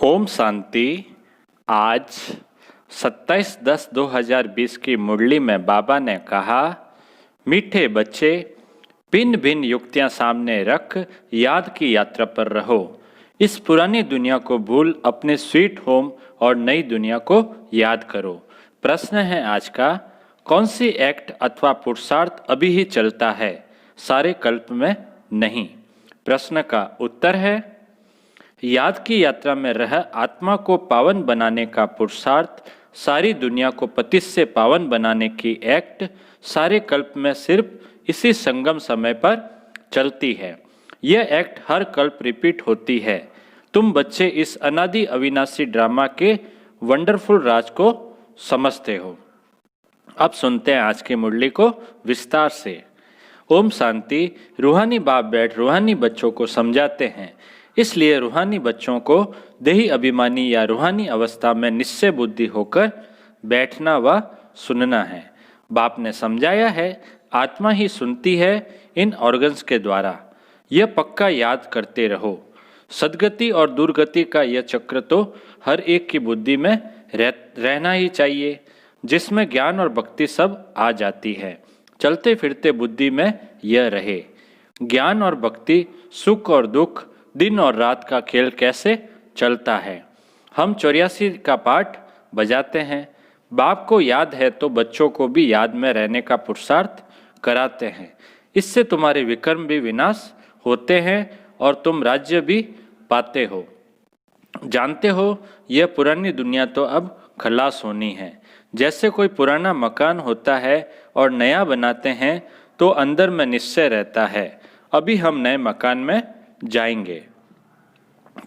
ओम शांति। आज 27/10/2020 की मुरली में बाबा ने कहा, मीठे बच्चे, भिन्न भिन्न युक्तियां सामने रख याद की यात्रा पर रहो। इस पुरानी दुनिया को भूल अपने स्वीट होम और नई दुनिया को याद करो। प्रश्न है आज का, कौन सी एक्ट अथवा पुरुषार्थ अभी ही चलता है, सारे कल्प में नहीं? प्रश्न का उत्तर है, याद की यात्रा में रह आत्मा को पावन बनाने का पुरुषार्थ, सारी दुनिया को पतित से पावन बनाने की एक्ट सारे कल्प में सिर्फ इसी संगम समय पर चलती है। यह एक्ट हर कल्प रिपीट होती है। तुम बच्चे इस अनादि अविनाशी ड्रामा के वंडरफुल राज को समझते हो। अब सुनते हैं आज की मुरली को विस्तार से। ओम शांति। रूहानी बाप बैठ रूहानी बच्चों को समझाते हैं, इसलिए रूहानी बच्चों को देही अभिमानी या रूहानी अवस्था में निश्चय बुद्धि होकर बैठना व सुनना है। बाप ने समझाया है, आत्मा ही सुनती है इन ऑर्गन्स के द्वारा। यह पक्का याद करते रहो। सदगति और दुर्गति का यह चक्र तो हर एक की बुद्धि में रहना ही चाहिए, जिसमें ज्ञान और भक्ति सब आ जाती है। चलते फिरते बुद्धि में यह रहे। ज्ञान और भक्ति, सुख और दुख, दिन और रात का खेल कैसे चलता है। हम 84 का पाठ बजाते हैं। बाप को याद है तो बच्चों को भी याद में रहने का पुरुषार्थ कराते हैं। इससे तुम्हारे विकर्म भी विनाश होते हैं और तुम राज्य भी पाते हो। जानते हो, यह पुरानी दुनिया तो अब खलास होनी है। जैसे कोई पुराना मकान होता है और नया बनाते हैं तो अंदर में निश्चय रहता है, अभी हम नए मकान में जाएंगे।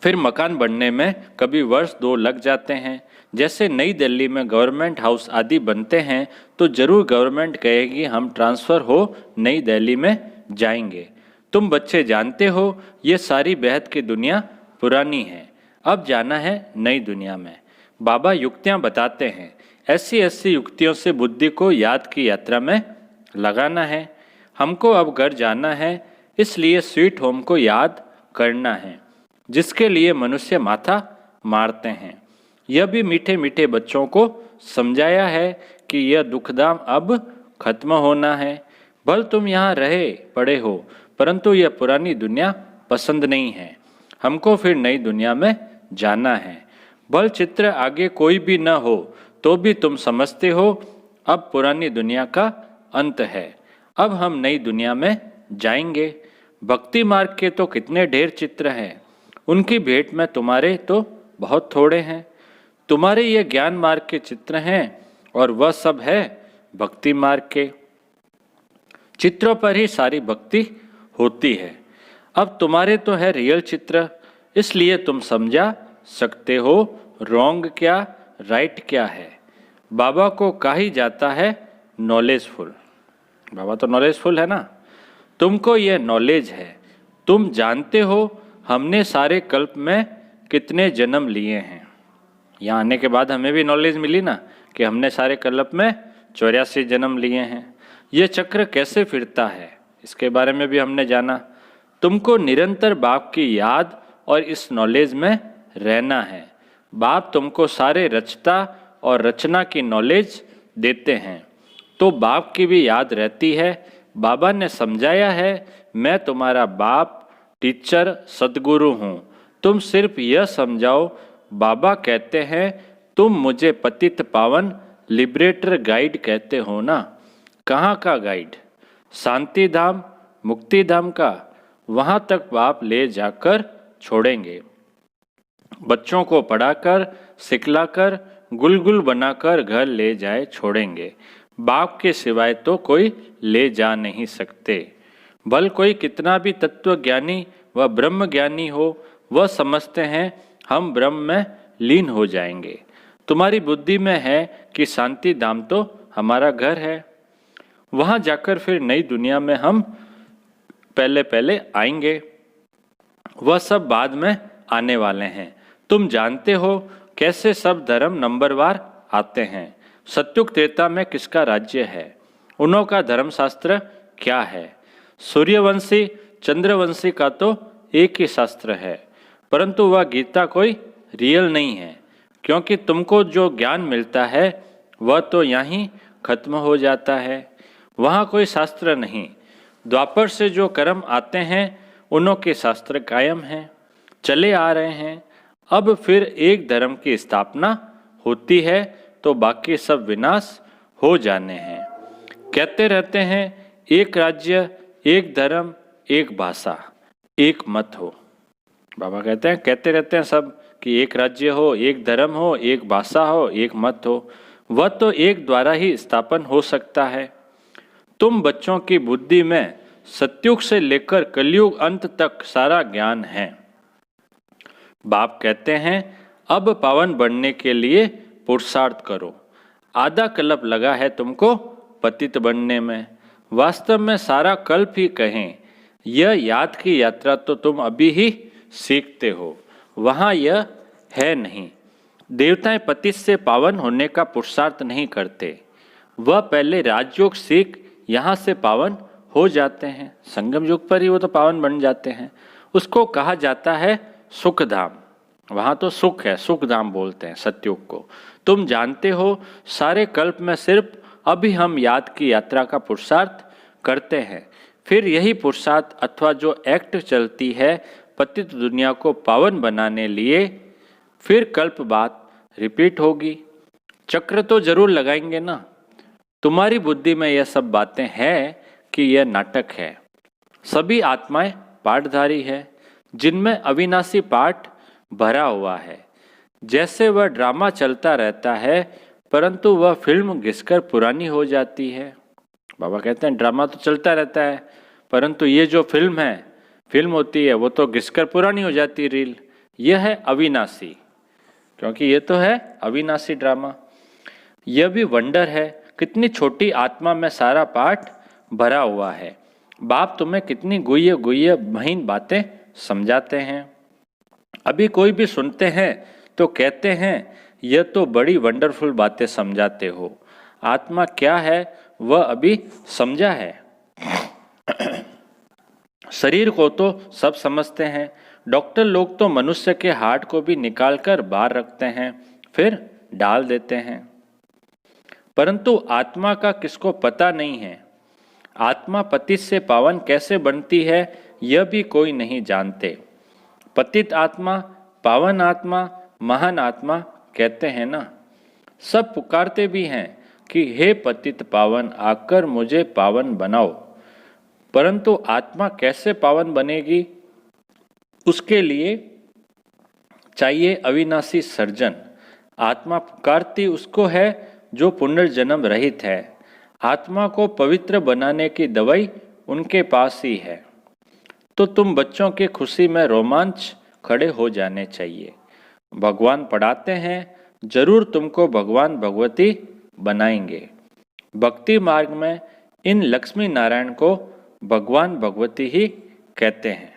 फिर मकान बनने में कभी वर्ष 2 लग जाते हैं। जैसे नई दिल्ली में गवर्नमेंट हाउस आदि बनते हैं तो जरूर गवर्नमेंट कहेगी हम ट्रांसफ़र हो नई दिल्ली में जाएंगे। तुम बच्चे जानते हो, ये सारी बेहद की दुनिया पुरानी है, अब जाना है नई दुनिया में। बाबा युक्तियाँ बताते हैं, ऐसी ऐसी युक्तियों से बुद्धि को याद की यात्रा में लगाना है। हमको अब घर जाना है, इसलिए स्वीट होम को याद करना है, जिसके लिए मनुष्य माथा मारते हैं। यह भी मीठे मीठे बच्चों को समझाया है कि यह दुखधाम अब खत्म होना है। भल तुम यहाँ रहे पड़े हो, परंतु यह पुरानी दुनिया पसंद नहीं है। हमको फिर नई दुनिया में जाना है। भल चित्र आगे कोई भी न हो तो भी तुम समझते हो अब पुरानी दुनिया का अंत है, अब हम नई दुनिया में जाएंगे। भक्ति मार्ग के तो कितने ढेर चित्र हैं, उनकी भेंट में तुम्हारे तो बहुत थोड़े हैं। तुम्हारे ये ज्ञान मार्ग के चित्र हैं और वह सब है भक्ति मार्ग के चित्रों पर ही सारी भक्ति होती है। अब तुम्हारे तो है रियल चित्र, इसलिए तुम समझा सकते हो रॉन्ग क्या राइट क्या है। बाबा को कहा ही जाता है नॉलेजफुल। बाबा तो नॉलेजफुल है ना। तुमको यह नॉलेज है, तुम जानते हो हमने सारे कल्प में कितने जन्म लिए हैं। यहाँ आने के बाद हमें भी नॉलेज मिली ना कि हमने सारे कल्प में 84 जन्म लिए हैं। ये चक्र कैसे फिरता है, इसके बारे में भी हमने जाना। तुमको निरंतर बाप की याद और इस नॉलेज में रहना है। बाप तुमको सारे रचता और रचना की नॉलेज देते हैं, तो बाप की भी याद रहती है। बाबा ने समझाया है, मैं तुम्हारा बाप, टीचर, सदगुरु हूँ। तुम सिर्फ यह समझाओ। बाबा कहते हैं, तुम मुझे पतित पावन लिबरेटर गाइड कहते हो ना। कहाँ का गाइड? शांति धाम, मुक्ति धाम का। वहाँ तक बाप ले जाकर छोड़ेंगे। बच्चों को पढ़ाकर, सिखलाकर, गुलगुल बनाकर घर ले जाए छोड़ेंगे। बाप के सिवाय तो कोई ले जा नहीं सकते। भल कोई कितना भी तत्व ज्ञानी व ब्रह्म ज्ञानी हो, वह समझते हैं हम ब्रह्म में लीन हो जाएंगे। तुम्हारी बुद्धि में है कि शांति धाम तो हमारा घर है, वहाँ जाकर फिर नई दुनिया में हम पहले पहले आएंगे, वह सब बाद में आने वाले हैं। तुम जानते हो कैसे सब धर्म नंबरवार आते हैं। सत्युग त्रेता में किसका राज्य है, उन्हों का धर्मशास्त्र क्या है। सूर्यवंशी चंद्रवंशी का तो एक ही शास्त्र है, परंतु वह गीता कोई रियल नहीं है, क्योंकि तुमको जो ज्ञान मिलता है वह तो यहीं खत्म हो जाता है, वहाँ कोई शास्त्र नहीं। द्वापर से जो कर्म आते हैं उनों के शास्त्र कायम हैं, चले आ रहे हैं। अब फिर एक धर्म की स्थापना होती है तो बाकी सब विनाश हो जाने हैं। कहते रहते हैं एक राज्य, एक धर्म, एक भाषा, एक मत हो। बाबा कहते हैं कहते रहते हैं सब कि एक राज्य हो, एक धर्म हो, एक भाषा हो, एक मत हो। वह तो एक द्वारा ही स्थापन हो सकता है। तुम बच्चों की बुद्धि में सतयुग से लेकर कलयुग अंत तक सारा ज्ञान है। बाप कहते हैं अब पावन बनने के लिए पुरुषार्थ करो। आधा कल्प लगा है तुमको पतित बनने में, वास्तव में सारा कल्प ही कहें। यह याद की यात्रा तो तुम अभी ही सीखते हो, वहाँ यह है नहीं। देवताएं पतित से पावन होने का पुरुषार्थ नहीं करते, वह पहले राजयोग सीख यहाँ से पावन हो जाते हैं। संगम युग पर ही वो तो पावन बन जाते हैं। उसको कहा जाता है सुखधाम, वहाँ तो सुख है, सुखधाम बोलते हैं सतयुग को। तुम जानते हो सारे कल्प में सिर्फ अभी हम याद की यात्रा का पुरुषार्थ करते हैं, फिर यही पुरुषार्थ अथवा जो एक्ट चलती है पतित दुनिया को पावन बनाने लिए, फिर कल्प बात रिपीट होगी। चक्र तो जरूर लगाएंगे ना। तुम्हारी बुद्धि में यह सब बातें हैं कि यह नाटक है। सभी आत्माएं पाठधारी है, जिनमें अविनाशी पाठ भरा हुआ है। जैसे वह ड्रामा चलता रहता है, परंतु वह फिल्म घिसकर पुरानी हो जाती है। बाबा कहते हैं ड्रामा तो चलता रहता है, परंतु ये जो फिल्म होती है वो तो घिसकर पुरानी हो जाती है रील। यह है अविनाशी, क्योंकि ये तो है अविनाशी ड्रामा। यह भी वंडर है कितनी छोटी आत्मा में सारा पाठ भरा हुआ है। बाप तुम्हें कितनी गुह्य गुह्य महीन बातें समझाते हैं। अभी कोई भी सुनते हैं तो कहते हैं यह तो बड़ी वंडरफुल बातें समझाते हो। आत्मा क्या है वह अभी समझा है। शरीर को तो सब समझते हैं। डॉक्टर लोग तो मनुष्य के हार्ट को भी निकालकर बाहर रखते हैं, फिर डाल देते हैं, परंतु आत्मा का किसको पता नहीं है। आत्मा पतित से पावन कैसे बनती है यह भी कोई नहीं जानते। पतित आत्मा, पावन आत्मा, महान आत्मा कहते हैं ना। सब पुकारते भी हैं कि हे पतित पावन आकर मुझे पावन बनाओ, परंतु आत्मा कैसे पावन बनेगी? उसके लिए चाहिए अविनाशी सर्जन। आत्मा पुकारती उसको है जो पुनर्जन्म रहित है। आत्मा को पवित्र बनाने की दवाई उनके पास ही है। तो तुम बच्चों की खुशी में रोमांच खड़े हो जाने चाहिए। भगवान पढ़ाते हैं, जरूर तुमको भगवान भगवती बनाएंगे। भक्ति मार्ग में इन लक्ष्मी नारायण को भगवान भगवती ही कहते हैं।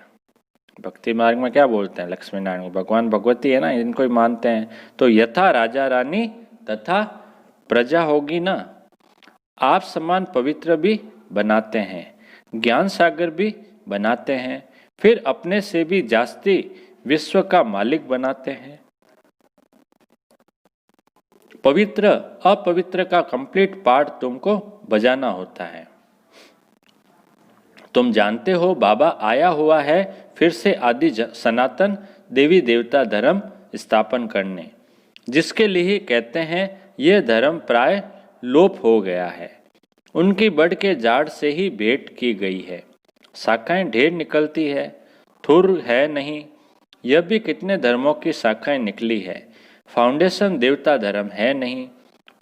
भक्ति मार्ग में क्या बोलते हैं? लक्ष्मी नारायण को भगवान भगवती है ना, इनको ही मानते हैं। तो यथा राजा रानी तथा प्रजा होगी ना। आप समान पवित्र भी बनाते हैं, ज्ञान सागर भी बनाते हैं, फिर अपने से भी जास्ती विश्व का मालिक बनाते हैं। पवित्र अपवित्र का कंप्लीट पार्ट तुमको बजाना होता है। तुम जानते हो बाबा आया हुआ है फिर से आदि सनातन देवी देवता धर्म स्थापन करने, जिसके लिए कहते हैं यह धर्म प्राय लोप हो गया है। उनकी बड़ के जाड़ से ही भेंट की गई है। शाखाएं ढेर निकलती है, थुर है नहीं। यह भी कितने धर्मों की शाखाएं निकली है। फाउंडेशन देवता धर्म है नहीं,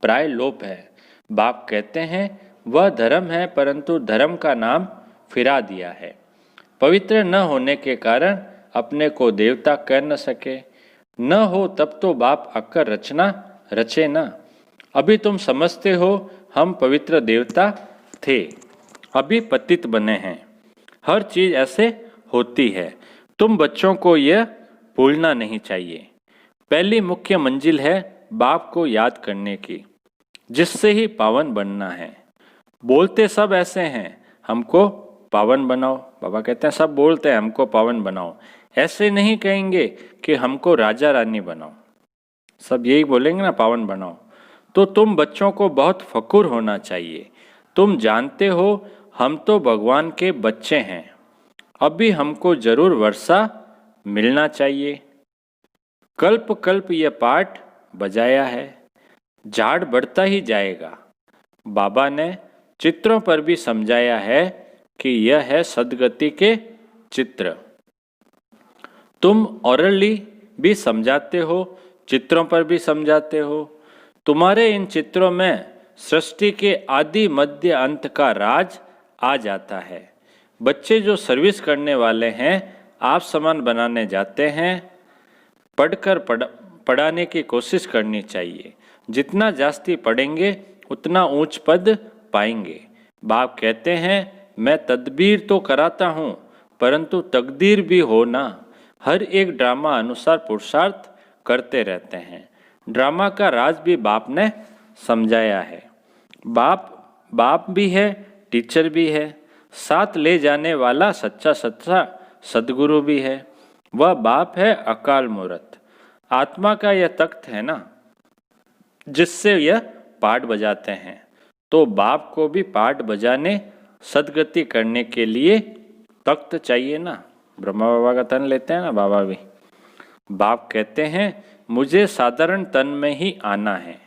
प्राय लोप है। बाप कहते हैं वह धर्म है, परंतु धर्म का नाम फिरा दिया है। पवित्र न होने के कारण अपने को देवता कह न सके। न हो तब तो बाप आकर रचना रचे ना। अभी तुम समझते हो हम पवित्र देवता थे, अभी पतित बने हैं। हर चीज ऐसे होती है। तुम बच्चों को यह भूलना नहीं चाहिए। पहली मुख्य मंजिल है बाप को याद करने की, जिससे ही पावन बनना है। बोलते सब ऐसे हैं हमको पावन बनाओ। बाबा कहते हैं सब बोलते हैं हमको पावन बनाओ। ऐसे नहीं कहेंगे कि हमको राजा रानी बनाओ, सब यही बोलेंगे ना पावन बनाओ। तो तुम बच्चों को बहुत फकुर होना चाहिए। तुम जानते हो हम तो भगवान के बच्चे हैं, अभी हमको जरूर वर्षा मिलना चाहिए। कल्प कल्प ये पाठ बजाया है, झाड़ बढ़ता ही जाएगा। बाबा ने चित्रों पर भी समझाया है कि यह है सदगति के चित्र। तुम औरली भी समझाते हो, चित्रों पर भी समझाते हो। तुम्हारे इन चित्रों में सृष्टि के आदि मध्य अंत का राज आ जाता है। बच्चे जो सर्विस करने वाले हैं, आप समान बनाने जाते हैं। पढ़कर पढ़ाने की कोशिश करनी चाहिए। जितना जास्ती पढ़ेंगे उतना ऊंच पद पाएंगे। बाप कहते हैं मैं तदबीर तो कराता हूँ, परंतु तकदीर भी हो ना। हर एक ड्रामा अनुसार पुरुषार्थ करते रहते हैं। ड्रामा का राज भी बाप ने समझाया है। बाप भी है, टीचर भी है, साथ ले जाने वाला सच्चा सच्चा सदगुरु भी है। वह बाप है अकाल मूर्त। आत्मा का यह तख्त है ना, जिससे यह पाठ बजाते हैं। तो बाप को भी पाठ बजाने सदगति करने के लिए तख्त चाहिए ना। ब्रह्मा बाबा का तन लेते हैं ना बाबा भी। बाप कहते हैं मुझे साधारण तन में ही आना है,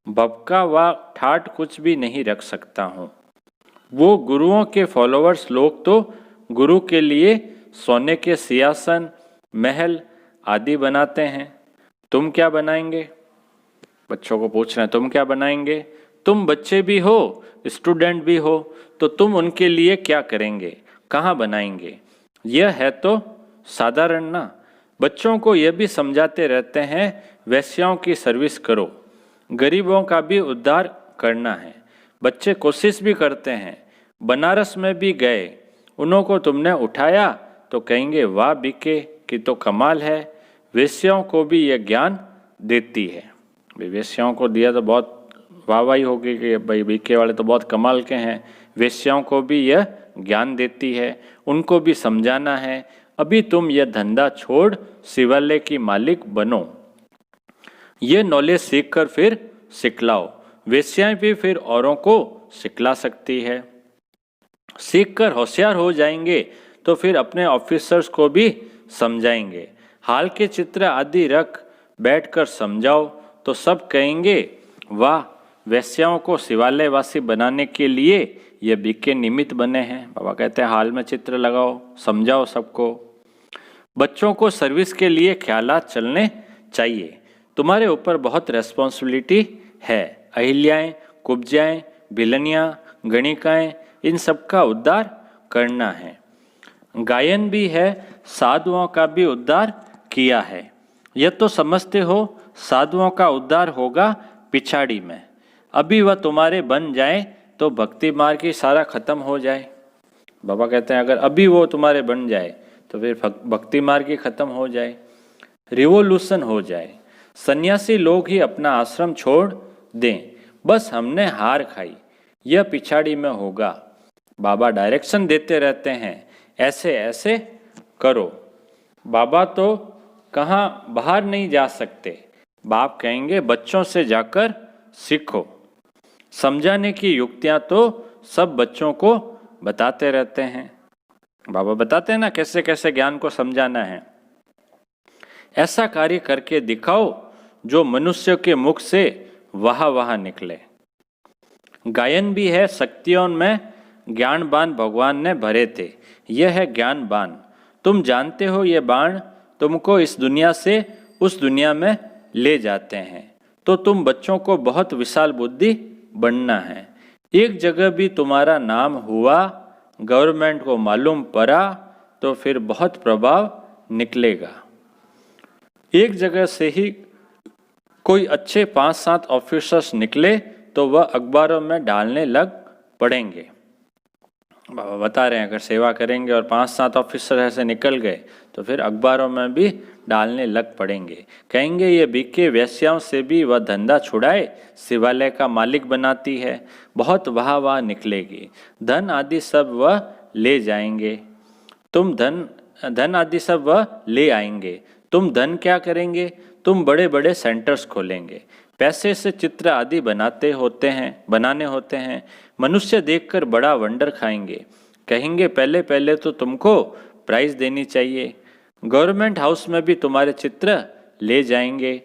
भपका व ठाठ कुछ भी नहीं रख सकता हूँ। वो गुरुओं के फॉलोअर्स लोग तो गुरु के लिए सोने के सिंहासन, महल आदि बनाते हैं। तुम क्या बनाएंगे? बच्चों को पूछ रहे हैं तुम क्या बनाएंगे? तुम बच्चे भी हो, स्टूडेंट भी हो, तो तुम उनके लिए क्या करेंगे, कहाँ बनाएंगे? यह है तो साधारण ना। बच्चों को यह भी समझाते रहते हैं वैश्याओं की सर्विस करो, गरीबों का भी उद्धार करना है। बच्चे कोशिश भी करते हैं। बनारस में भी गए, उन्हों को तुमने उठाया तो कहेंगे वाह बीके की तो कमाल है। वेश्याओं को भी यह ज्ञान देती है। वेश्याओं को दिया तो बहुत वाहवाही होगी कि भाई बीके वाले तो बहुत कमाल के हैं। वेश्याओं को भी यह ज्ञान देती है, उनको भी समझाना है अभी तुम यह धंधा छोड़ शिवालय की मालिक बनो। ये नॉलेज सीखकर फिर सिखलाओ। वेश्याएं भी फिर औरों को सिखला सकती है। सीखकर होशियार हो जाएंगे तो फिर अपने ऑफिसर्स को भी समझाएंगे। हाल के चित्र आदि रख बैठकर समझाओ तो सब कहेंगे वाह, वेश्याओं को शिवालय वासी बनाने के लिए ये बीके निमित्त बने हैं। बाबा कहते हैं हाल में चित्र लगाओ, समझाओ सबको। बच्चों को सर्विस के लिए ख्यालात चलने चाहिए। तुम्हारे ऊपर बहुत रेस्पॉन्सिबिलिटी है। अहिल्याएं, कुब्जाएं, भिलनियाँ, गणिकाएं, इन सब का उद्धार करना है। गायन भी है, साधुओं का भी उद्धार किया है। यह तो समझते हो साधुओं का उद्धार होगा पिछाड़ी में। अभी वह तुम्हारे बन जाए तो भक्ति मार्ग की सारा खत्म हो जाए। बाबा कहते हैं अगर अभी वो तुम्हारे बन जाए तो फिर भक्ति मार्ग ही खत्म हो जाए, रिवोल्यूशन हो जाए। सन्यासी लोग ही अपना आश्रम छोड़ दें, बस हमने हार खाई, यह पिछाड़ी में होगा। बाबा डायरेक्शन देते रहते हैं ऐसे ऐसे करो। बाबा तो कहाँ बाहर नहीं जा सकते। बाप कहेंगे बच्चों से जाकर सीखो। समझाने की युक्तियां तो सब बच्चों को बताते रहते हैं। बाबा बताते हैं ना कैसे कैसे ज्ञान को समझाना है। ऐसा कार्य करके दिखाओ जो मनुष्य के मुख से वाह वाह निकले। गायन भी है, शक्तियों में ज्ञानबान भगवान ने भरे थे। यह है ज्ञानबान। तुम जानते हो ये बाण तुमको इस दुनिया से उस दुनिया में ले जाते हैं। तो तुम बच्चों को बहुत विशाल बुद्धि बनना है। एक जगह भी तुम्हारा नाम हुआ, गवर्नमेंट को मालूम पड़ा तो फिर बहुत प्रभाव निकलेगा। एक जगह से ही कोई अच्छे 5-7 ऑफिसर्स निकले तो वह अखबारों में डालने लग पड़ेंगे। बाबा बता रहे हैं अगर सेवा करेंगे और 5-7 ऑफिसर ऐसे निकल गए तो फिर अखबारों में भी डालने लग पड़ेंगे। कहेंगे ये बीके वेश्याओं से भी वह धंधा छुड़ाए, शिवालय का मालिक बनाती है। बहुत वाह वाह निकलेगी। धन आदि सब वह ले जाएंगे। तुम धन धन आदि सब वह ले आएंगे। तुम धन क्या करेंगे? तुम बड़े बड़े सेंटर्स खोलेंगे। पैसे से चित्र आदि बनाने होते हैं। मनुष्य देखकर बड़ा वंडर खाएंगे, कहेंगे पहले पहले तो तुमको प्राइज देनी चाहिए। गवर्नमेंट हाउस में भी तुम्हारे चित्र ले जाएंगे।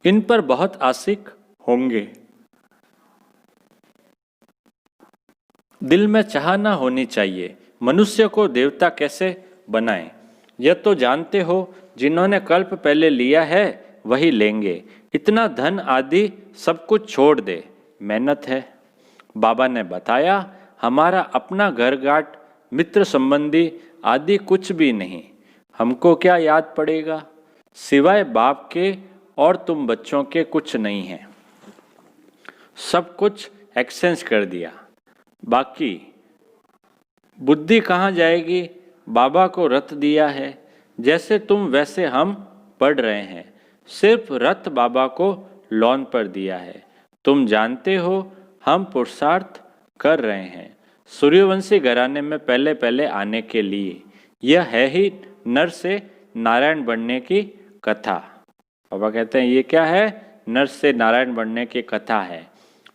इन पर बहुत आशिक होंगे। दिल में चाह ना होनी चाहिए मनुष्य को देवता कैसे बनाएं। यह तो जानते हो, जिन्होंने कल्प पहले लिया है वही लेंगे। इतना धन आदि सब कुछ छोड़ दे, मेहनत है। बाबा ने बताया, हमारा अपना घर गाट, मित्र संबंधी आदि कुछ भी नहीं। हमको क्या याद पड़ेगा, सिवाय बाप के और तुम बच्चों के कुछ नहीं है। सब कुछ एक्सचेंज कर दिया। बाकी बुद्धि कहाँ जाएगी? बाबा को रथ दिया है, जैसे तुम वैसे हम पढ़ रहे हैं। सिर्फ रथ बाबा को लोन पर दिया है। तुम जानते हो हम पुरुषार्थ कर रहे हैं सूर्यवंशी घराने में पहले पहले आने के लिए। यह है ही नर से नारायण बनने की कथा। बाबा कहते हैं ये क्या है? नर से नारायण बनने की कथा है।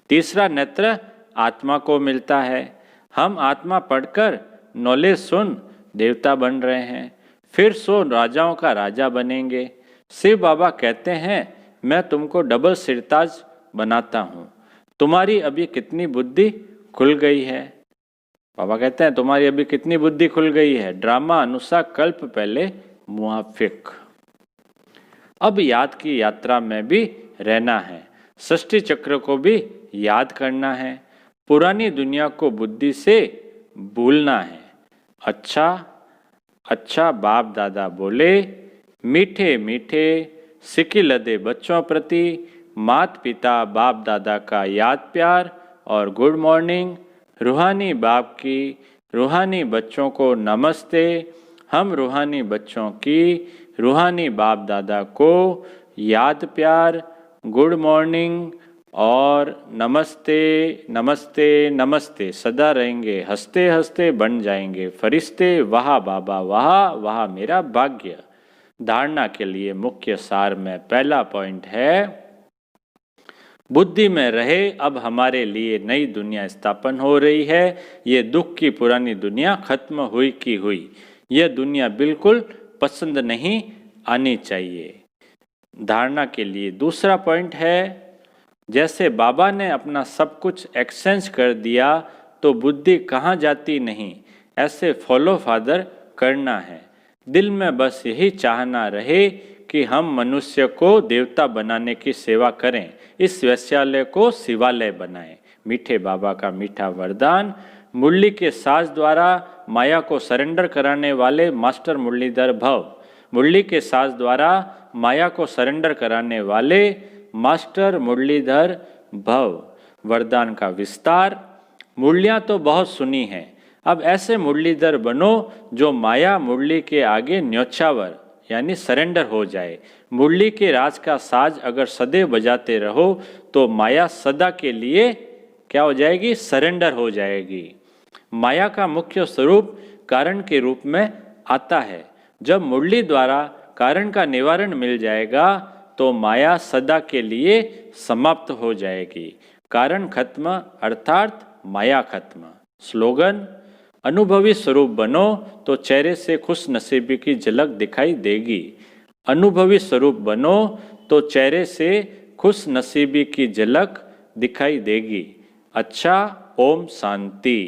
तीसरा नेत्र आत्मा को मिलता है। हम आत्मा पढ़कर नॉलेज सुन देवता बन रहे हैं, फिर सो राजाओं का राजा बनेंगे। शिव बाबा कहते हैं मैं तुमको डबल सिरताज बनाता हूँ। तुम्हारी अभी कितनी बुद्धि खुल गई है? बाबा कहते हैं तुम्हारी अभी कितनी बुद्धि खुल गई है? ड्रामा अनुसार कल्प पहले मुआफिक। अब याद की यात्रा में भी रहना है। सृष्टि चक्र को भी याद करना है। पुरानी दुनिया को बुद्धि से भूलना है। अच्छा अच्छा बाप दादा बोले, मीठे मीठे सिक्के लदे बच्चों प्रति मात पिता बाप दादा का याद प्यार और गुड मॉर्निंग। रूहानी बाप की रूहानी बच्चों को नमस्ते। हम रूहानी बच्चों की रूहानी बाप दादा को याद प्यार, गुड मॉर्निंग और नमस्ते नमस्ते नमस्ते सदा रहेंगे। हंसते हंसते बन जाएंगे फरिश्ते। वाह बाबा वाह, वाह मेरा भाग्य। धारणा के लिए मुख्य सार में पहला पॉइंट है, बुद्धि में रहे अब हमारे लिए नई दुनिया स्थापन हो रही है। ये दुख की पुरानी दुनिया खत्म हुई की हुई। यह दुनिया बिल्कुल पसंद नहीं आनी चाहिए। धारणा के लिए दूसरा पॉइंट है, जैसे बाबा ने अपना सब कुछ एक्सचेंज कर दिया तो बुद्धि कहाँ जाती नहीं, ऐसे फॉलो फादर करना है। दिल में बस यही चाहना रहे कि हम मनुष्य को देवता बनाने की सेवा करें, इस वैश्यालय को शिवालय बनाएं। मीठे बाबा का मीठा वरदान। मुरली के साज द्वारा माया को सरेंडर कराने वाले मास्टर मुरलीधर भव। मुरली के साज द्वारा माया को सरेंडर कराने वाले मास्टर मुरलीधर भव। वरदान का विस्तार। मुरलियाँ तो बहुत सुनी हैं, अब ऐसे मुरलीधर बनो जो माया मुरली के आगे न्योछावर यानी सरेंडर हो जाए। मुरली के राज का साज अगर सदैव बजाते रहो तो माया सदा के लिए क्या हो जाएगी? सरेंडर हो जाएगी। माया का मुख्य स्वरूप कारण के रूप में आता है। जब मुरली द्वारा कारण का निवारण मिल जाएगा तो माया सदा के लिए समाप्त हो जाएगी। कारण खत्म अर्थात माया खत्म। स्लोगन, अनुभवी स्वरूप बनो तो चेहरे से खुश नसीबी की झलक दिखाई देगी। अनुभवी स्वरूप बनो तो चेहरे से खुश नसीबी की झलक दिखाई देगी। अच्छा, ओम शांति।